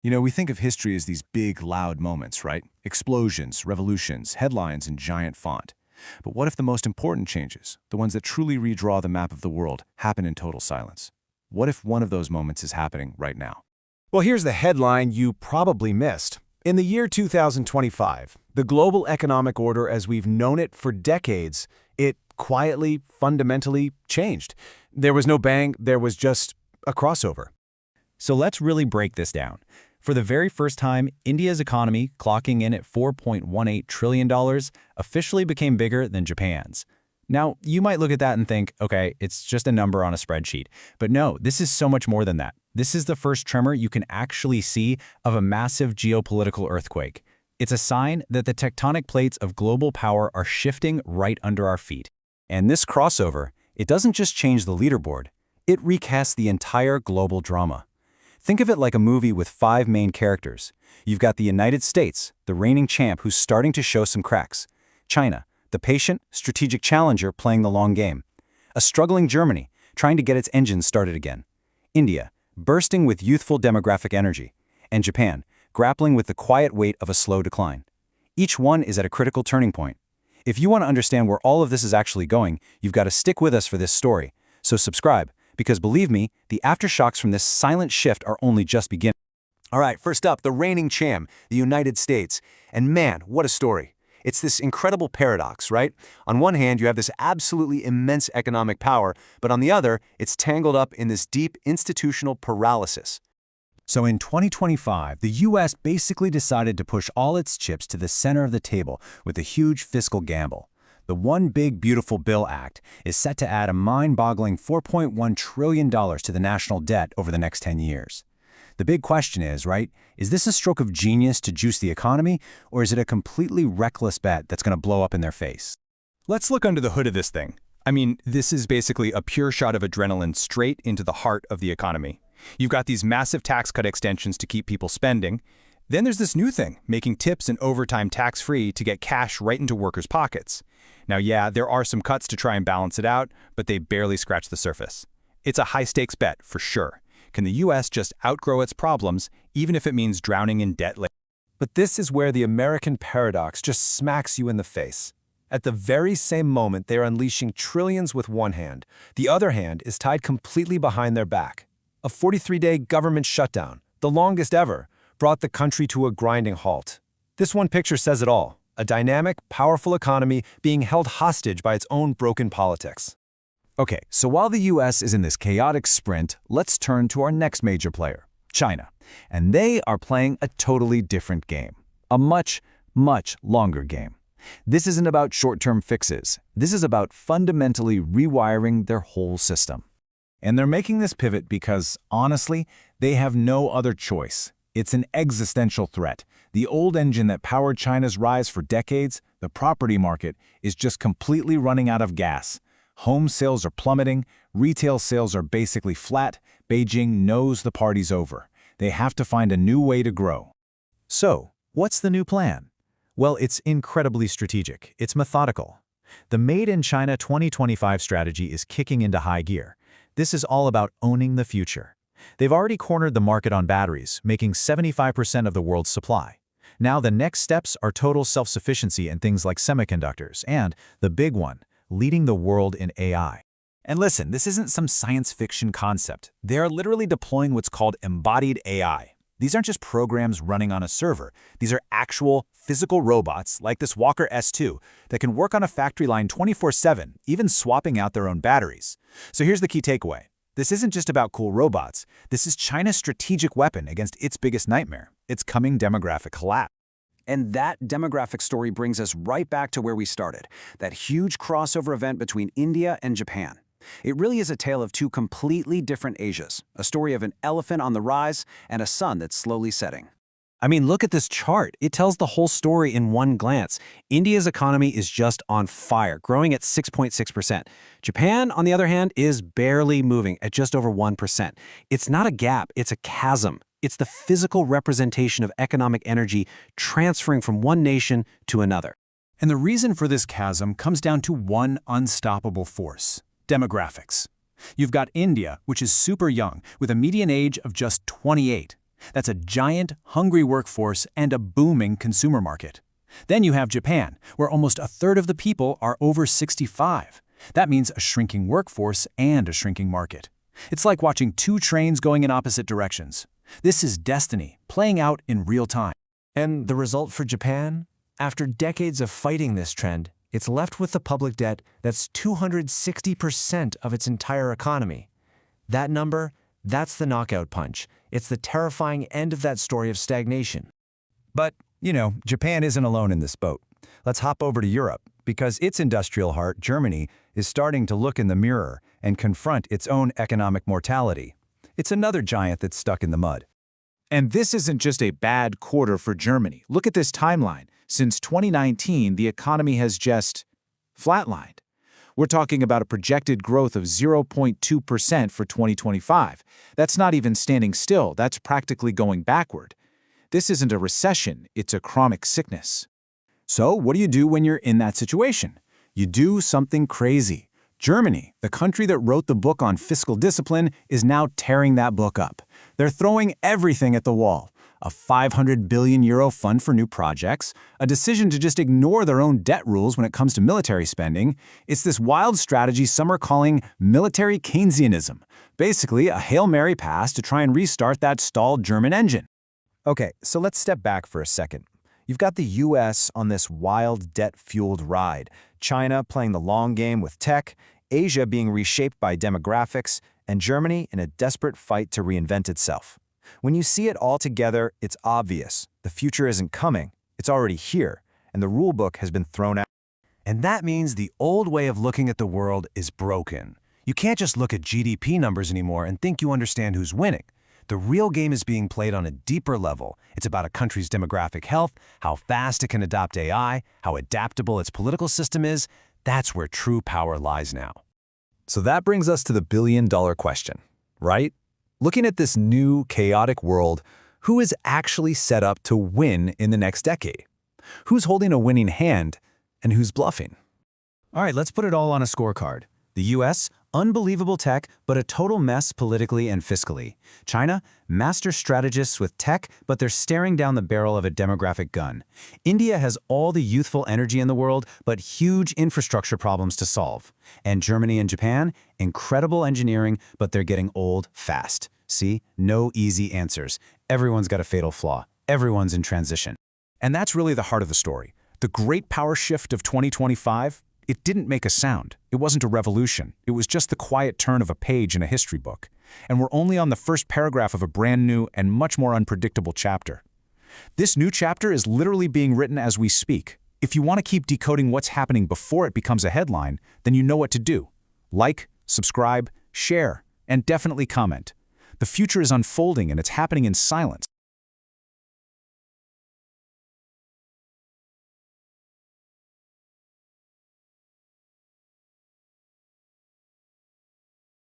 We think of history as these big, loud moments, right? Explosions, revolutions, headlines in giant font. But what if the most important changes, the ones that truly redraw the map of the world, happen in total silence? What if one of those moments is happening right now? Well, here's the headline you probably missed. In the year 2025, the global economic order as we've known it for decades, it quietly, fundamentally changed. There was no bang, there was just a crossover. So let's really break this down. For the very first time, India's economy, clocking in at $4.18 trillion, officially became bigger than Japan's. Now, you might look at that and think, okay, it's just a number on a spreadsheet. But no, this is so much more than that. This is the first tremor you can actually see of a massive geopolitical earthquake. It's a sign that the tectonic plates of global power are shifting right under our feet. And this crossover, it doesn't just change the leaderboard, it recasts the entire global drama. Think of it like a movie with 5 main characters. You've got the United States, the reigning champ who's starting to show some cracks. China, the patient, strategic challenger playing the long game. A struggling Germany, trying to get its engines started again. India, bursting with youthful demographic energy. And Japan, grappling with the quiet weight of a slow decline. Each one is at a critical turning point. If you want to understand where all of this is actually going, you've got to stick with us for this story. So subscribe, because believe me, the aftershocks from this silent shift are only just beginning. All right, first up, the reigning champ, the United States. And man, what a story. It's this incredible paradox, right? On one hand, you have this absolutely immense economic power, but on the other, it's tangled up in this deep institutional paralysis. So in 2025, the US basically decided to push all its chips to the center of the table with a huge fiscal gamble. The One Big Beautiful Bill Act is set to add a mind-boggling $4.1 trillion to the national debt over the next 10 years. The big question is, right, is this a stroke of genius to juice the economy, or is it a completely reckless bet that's going to blow up in their face? Let's look under the hood of this thing. I mean, this is basically a pure shot of adrenaline straight into the heart of the economy. You've got these massive tax cut extensions to keep people spending. Then there's this new thing, making tips and overtime tax-free to get cash right into workers' pockets. Now, yeah, there are some cuts to try and balance it out, but they barely scratch the surface. It's a high-stakes bet, for sure. Can the U.S. just outgrow its problems, even if it means drowning in debt later? But this is where the American paradox just smacks you in the face. At the very same moment they are unleashing trillions with one hand, the other hand is tied completely behind their back. A 43-day government shutdown, the longest ever, brought the country to a grinding halt. This one picture says it all. A dynamic, powerful economy being held hostage by its own broken politics. Okay, so while the US is in this chaotic sprint, let's turn to our next major player, China. And they are playing a totally different game. A much, much longer game. This isn't about short-term fixes. This is about fundamentally rewiring their whole system. And they're making this pivot because, honestly, they have no other choice. It's an existential threat. The old engine that powered China's rise for decades, the property market, is just completely running out of gas. Home sales are plummeting, retail sales are basically flat. Beijing knows the party's over. They have to find a new way to grow. So, what's the new plan? Well, it's incredibly strategic. It's methodical. The Made in China 2025 strategy is kicking into high gear. This is all about owning the future. They've already cornered the market on batteries, making 75% of the world's supply. Now the next steps are total self-sufficiency in things like semiconductors and, the big one, leading the world in AI. And listen, this isn't some science fiction concept. They are literally deploying what's called embodied AI. These aren't just programs running on a server. These are actual physical robots, like this Walker S2, that can work on a factory line 24/7, even swapping out their own batteries. So here's the key takeaway. This isn't just about cool robots. This is China's strategic weapon against its biggest nightmare, its coming demographic collapse. And that demographic story brings us right back to where we started, that huge crossover event between India and Japan. It really is a tale of two completely different Asias, a story of an elephant on the rise and a sun that's slowly setting. I mean, look at this chart. It tells the whole story in one glance. India's economy is just on fire, growing at 6.6%. Japan, on the other hand, is barely moving at just over 1%. It's not a gap, it's a chasm. It's the physical representation of economic energy transferring from one nation to another. And the reason for this chasm comes down to one unstoppable force: demographics. You've got India, which is super young, with a median age of just 28. That's a giant, hungry workforce and a booming consumer market. Then you have Japan, where almost a third of the people are over 65. That means a shrinking workforce and a shrinking market. It's like watching two trains going in opposite directions. This is destiny, playing out in real time. And the result for Japan? After decades of fighting this trend, it's left with a public debt that's 260% of its entire economy. That number, that's the knockout punch. It's the terrifying end of that story of stagnation. But, Japan isn't alone in this boat. Let's hop over to Europe, because its industrial heart, Germany, is starting to look in the mirror and confront its own economic mortality. It's another giant that's stuck in the mud. And this isn't just a bad quarter for Germany. Look at this timeline. Since 2019, the economy has just flatlined. We're talking about a projected growth of 0.2% for 2025. That's not even standing still, that's practically going backward. This isn't a recession, it's a chronic sickness. So what do you do when you're in that situation? You do something crazy. Germany, the country that wrote the book on fiscal discipline, is now tearing that book up. They're throwing everything at the wall. A 500 billion euro fund for new projects, a decision to just ignore their own debt rules when it comes to military spending. It's this wild strategy some are calling military Keynesianism. Basically, a Hail Mary pass to try and restart that stalled German engine. Okay, so let's step back for a second. You've got the US on this wild debt-fueled ride, China playing the long game with tech, Asia being reshaped by demographics, and Germany in a desperate fight to reinvent itself. When you see it all together, it's obvious. The future isn't coming, it's already here, and the rulebook has been thrown out. And that means the old way of looking at the world is broken. You can't just look at GDP numbers anymore and think you understand who's winning. The real game is being played on a deeper level. It's about a country's demographic health, how fast it can adopt AI, how adaptable its political system is. That's where true power lies now. So that brings us to the billion-dollar question, right? Looking at this new, chaotic world, who is actually set up to win in the next decade? Who's holding a winning hand, and who's bluffing? All right, let's put it all on a scorecard. The US, unbelievable tech, but a total mess politically and fiscally. China, master strategists with tech, but they're staring down the barrel of a demographic gun. India has all the youthful energy in the world, but huge infrastructure problems to solve. And Germany and Japan, incredible engineering, but they're getting old fast. See, no easy answers. Everyone's got a fatal flaw. Everyone's in transition. And that's really the heart of the story. The great power shift of 2025, it didn't make a sound. It wasn't a revolution. It was just the quiet turn of a page in a history book. And we're only on the first paragraph of a brand new and much more unpredictable chapter. This new chapter is literally being written as we speak. If you want to keep decoding what's happening before it becomes a headline, then you know what to do. Like, subscribe, share, and definitely comment. The future is unfolding and it's happening in silence.